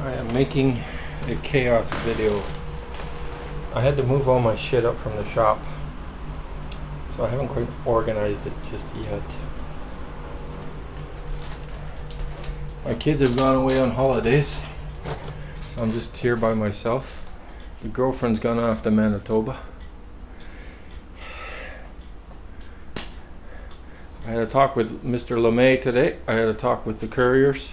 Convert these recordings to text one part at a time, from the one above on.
I am making a chaos video. I had to move all my shit up from the shop, so I haven't quite organized it just yet. My kids have gone away on holidays, so I'm just here by myself. The girlfriend's gone off to Manitoba. I had a talk with Mr. LeMay today. I had a talk with the couriers.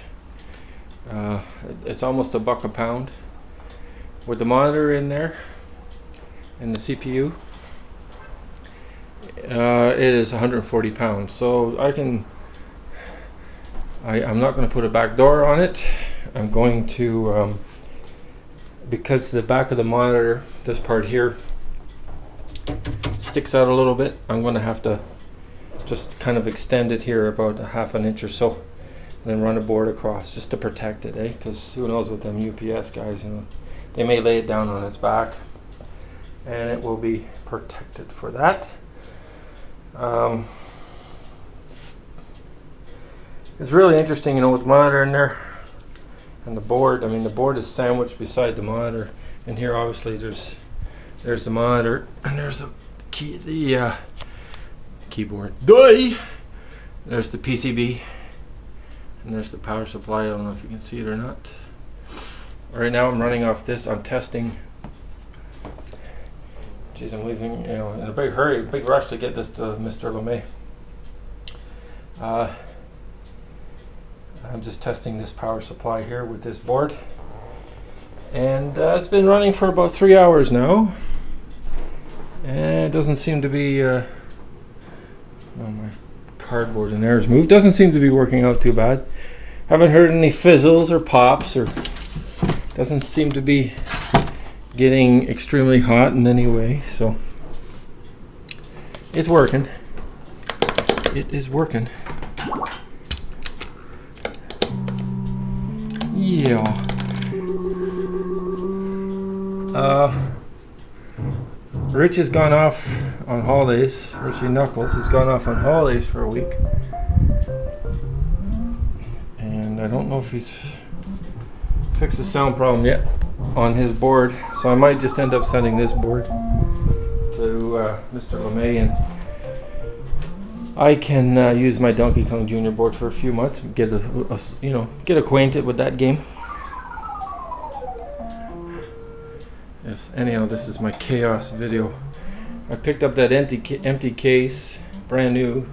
It's almost $1 a pound with the monitor in there and the CPU. It is 140 pounds, so I'm not going to put a back door on it. I'm going to because the back of the monitor, this part here, sticks out a little bit. I'm going to have to just kind of extend it here about a ½ an inch or so, and then run a board across just to protect it, because who knows with them UPS guys, you know, they may lay it down on its back and it will be protected for that. It's really interesting, you know, with the monitor in there and the board. I mean, the board is sandwiched beside the monitor, and here obviously there's the monitor and there's the keyboard. There's the PCB. And there's the power supply. I don't know if you can see it or not. Right now I'm running off this. I'm testing. Geez, I'm leaving, you know, in a big hurry, big rush to get this to Mr. LeMay. I'm just testing this power supply here with this board. And it's been running for about 3 hours now. And it doesn't seem to be... oh, my cardboard in there is moved. Doesn't seem to be working out too bad. Haven't heard any fizzles or pops, or doesn't seem to be getting extremely hot in any way, so it's working. It is working. Yeah. Rich has gone off on holidays. Richie Knuckles has gone off on holidays for a week. And I don't know if he's fixed the sound problem yet on his board. So I might just end up sending this board to Mr. LeMay, and I can use my Donkey Kong Jr. board for a few months, get get acquainted with that game. Yes. Anyhow, this is my chaos video. I picked up that empty case, brand new,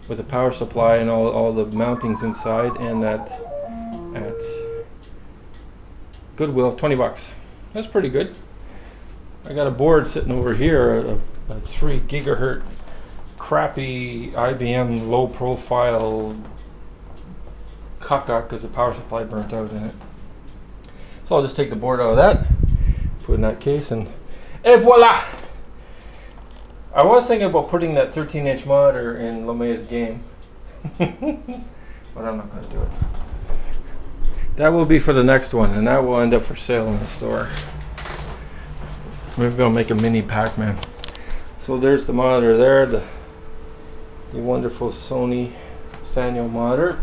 with a power supply and all the mountings inside, and that at Goodwill, 20 bucks. That's pretty good. I got a board sitting over here, a 3 gigahertz crappy IBM low profile caca, because the power supply burnt out in it. So I'll just take the board out of that, put in that case, and voila! I was thinking about putting that 13-inch monitor in LeMay's game, but I'm not going to do it. That will be for the next one, and that will end up for sale in the store. Maybe I'll make a mini Pac-Man. So there's the monitor there, the wonderful Sony Sanyo monitor.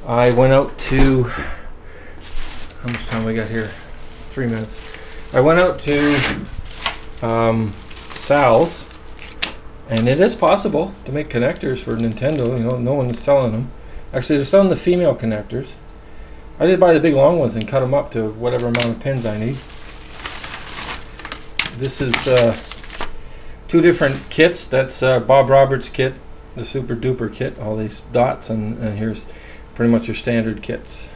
I went out to, how much time we got here? 3 minutes. I went out to Sal's, and it is possible to make connectors for Nintendo. You know, no one is selling them. Actually, they're selling the female connectors. I just buy the big long ones and cut them up to whatever amount of pins I need. This is 2 different kits. That's Bob Roberts' kit, the super duper kit, all these dots, and here's pretty much your standard kits.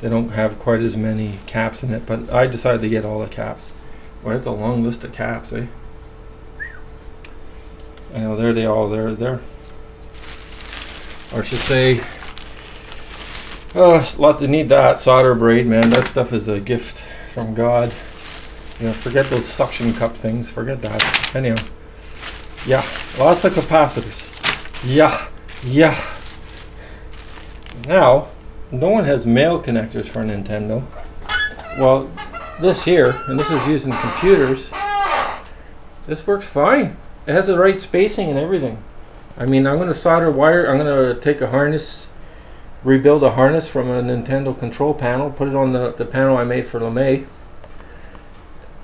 They don't have quite as many caps in it, but I decided to get all the caps. Well, it's a long list of caps, eh? I know, there they all, there. Or I should say, lots of need that solder braid, man. That stuff is a gift from God. You know, forget those suction cup things. Forget that. Anyhow, yeah, lots of capacitors. Yeah. Now, no one has male connectors for Nintendo. Well, this here, and this is used in computers. This works fine. It has the right spacing and everything. I mean, I'm going to solder wire. I'm going to take a harness rebuild a harness from a Nintendo control panel, put it on the panel I made for LeMay.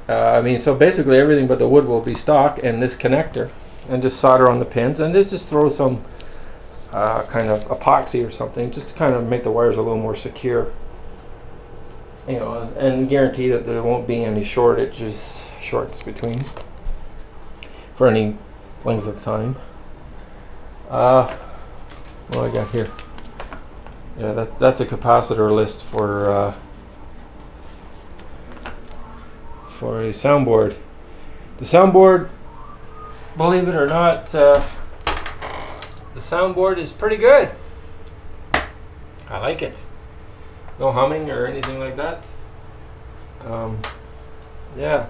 I mean, so basically everything but the wood will be stock, and this connector, and just solder on the pins, and just throw some kind of epoxy or something, just to kind of make the wires a little more secure, you know, and guarantee that there won't be any shorts between for any length of time. What do I got here? Yeah, that's a capacitor list for a soundboard. The soundboard, believe it or not, the soundboard is pretty good. I like it. No humming or anything like that. Yeah.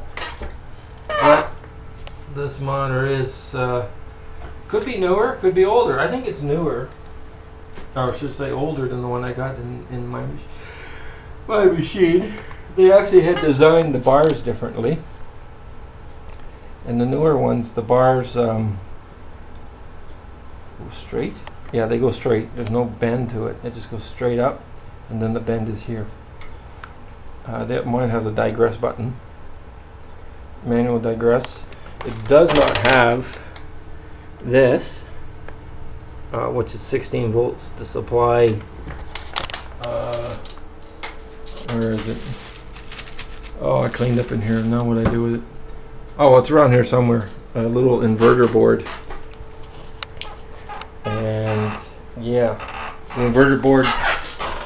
But this monitor is could be newer, could be older. I think it's newer, or I should say older than the one I got in my machine. They actually had designed the bars differently, and the newer ones, the bars go straight. Yeah, they go straight. There's no bend to it. It just goes straight up, and then the bend is here. Mine has a digress button, manual digress. It does not have this, which is 16 volts to supply. Where is it? Oh, I cleaned up in here. Now what do I do with it? Oh, it's around here somewhere. A little inverter board. And yeah, the inverter board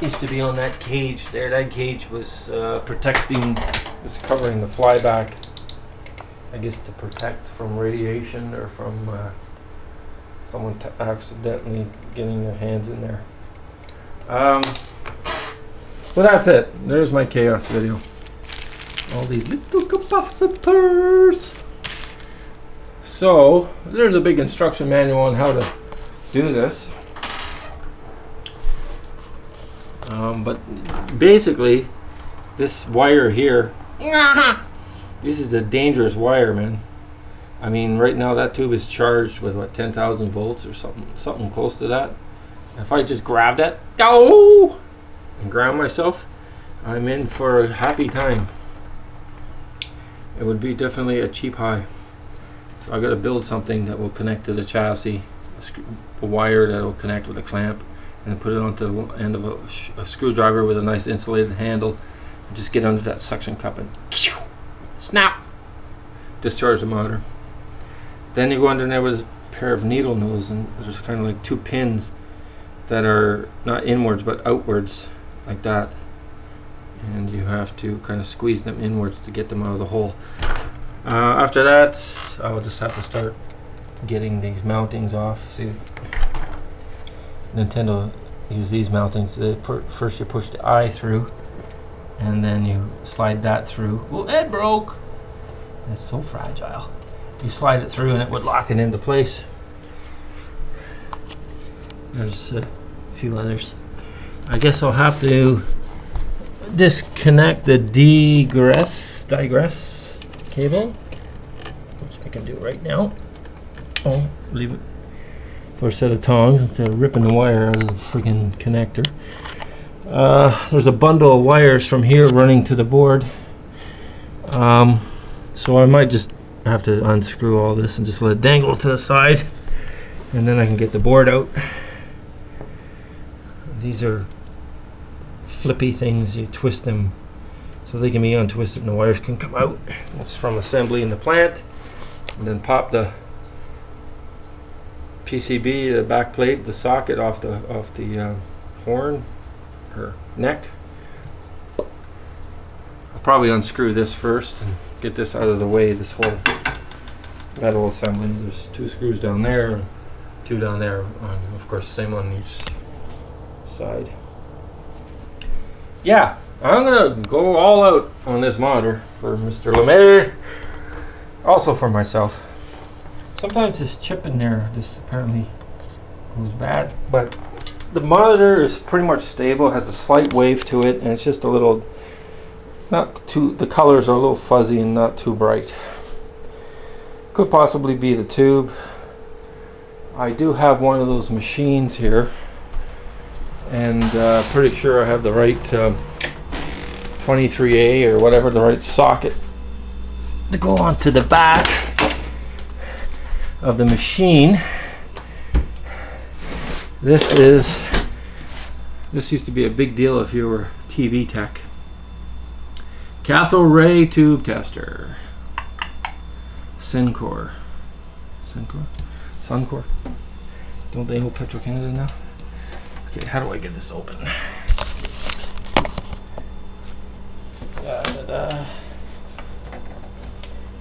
used to be on that cage there. That cage was covering the flyback, I guess, to protect from radiation or from someone accidentally getting their hands in there. So that's it. There's my chaos video. All these little capacitors. So there's a big instruction manual on how to do this. But basically, this wire here, this is a dangerous wire, man. I mean, right now that tube is charged with what, 10,000 volts or something close to that. If I just grab that, and ground myself, I'm in for a happy time. It would be definitely a cheap high. So I got to build something that will connect to the chassis, a wire that will connect with a clamp, and put it onto the end of a screwdriver with a nice insulated handle. And just get under that suction cup and snap, discharge the motor. Then you go under there with a pair of needle nose, and there's kind of like two pins that are not inwards but outwards, like that. And you have to kind of squeeze them inwards to get them out of the hole. After that, I'll just have to start getting these mountings off. See, Nintendo use these mountings. First you push the eye through, and then you slide that through. Oh, it broke! It's so fragile. You slide it through and it would lock it into place. There's a few others. I guess I'll have to disconnect the digress cable, which I can do right now. Oh, leave it for a set of tongs instead of ripping the wire out of the freaking connector. There's a bundle of wires from here running to the board, so I might just have to unscrew all this and just let it dangle to the side, and then I can get the board out. These are flippy things. You twist them so they can be untwisted and the wires can come out. It's from assembly in the plant, and then pop the PCB, the back plate, the socket off the horn or neck. I'll probably unscrew this first and get this out of the way, this whole metal assembly. There's two screws down there and two down there, and of course same on each side. Yeah, I'm gonna go all out on this monitor for Mr. LeMay, also for myself. Sometimes this chip in there just apparently goes bad, but the monitor is pretty much stable, has a slight wave to it, and it's just a little, not too, the colors are a little fuzzy and not too bright. Could possibly be the tube. I do have one of those machines here. and pretty sure I have the right 23A or whatever, the right socket to go onto the back of the machine. This used to be a big deal if you were TV tech. Cathode ray tube tester. Suncor. Don't they own Petro-Canada now? Okay, how do I get this open?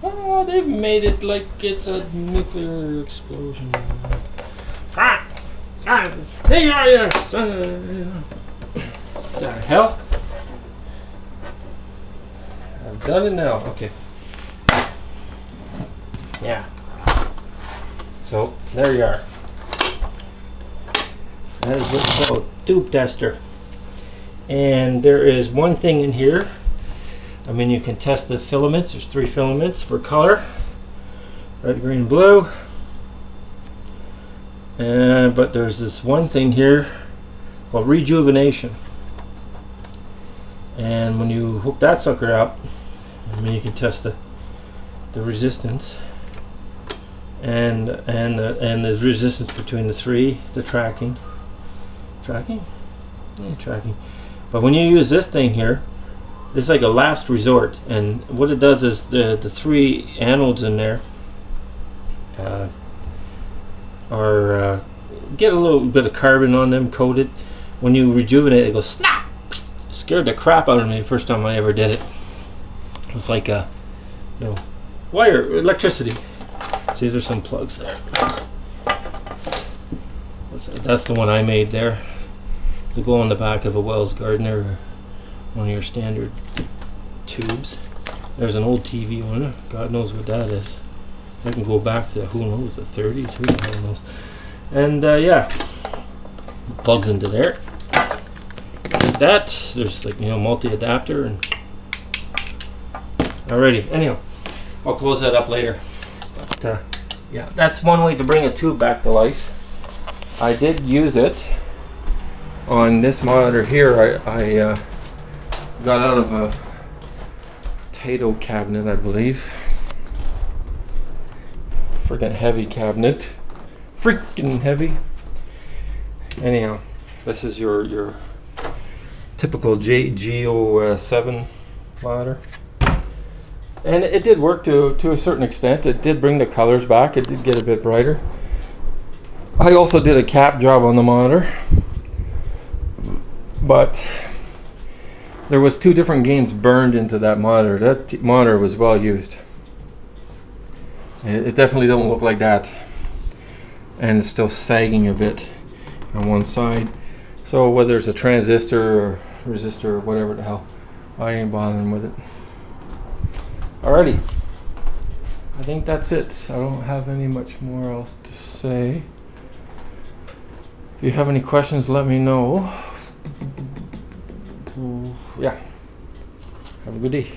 Oh, they've made it like it's a nuclear explosion. Hey, are you, son? The hell? I've done it now. Okay. Yeah. So there you are. That is what's called a tube tester. And there is one thing in here. I mean, you can test the filaments. There's 3 filaments for color: red, green, blue. But there's this one thing here called rejuvenation. And when you hook that sucker up, I mean, you can test the resistance and the resistance between the 3, the tracking. Yeah, tracking. But when you use this thing here, it's like a last resort, and what it does is the 3 anodes in there get a little bit of carbon on them, coated. When you rejuvenate, it goes snap. Scared the crap out of me the first time I ever did it. It was like a, wire, electricity. See, there's some plugs there. That's the one I made there, to go on the back of a Wells Gardner, or one of your standard tubes. There's an old TV one. God knows what that is. I can go back to, who knows, the 30s, who the hell knows. And yeah, plugs into there. Like that. There's like, multi-adapter. And alrighty. Anyhow, I'll close that up later. But yeah, that's one way to bring a tube back to life. I did use it on this monitor here. I got out of a potato cabinet, I believe. Freaking heavy cabinet. Freaking heavy. Anyhow, this is your typical Geo7 monitor. And it did work to a certain extent. It did bring the colors back. It did get a bit brighter. I also did a cap job on the monitor. But there was 2 different games burned into that monitor. That monitor was well used. It definitely don't look like that. And it's still sagging a bit on one side. So whether it's a transistor or resistor or whatever the hell, I ain't bothering with it. Alrighty. I think that's it. I don't have any much more else to say. If you have any questions, let me know. Yeah. Have a good day.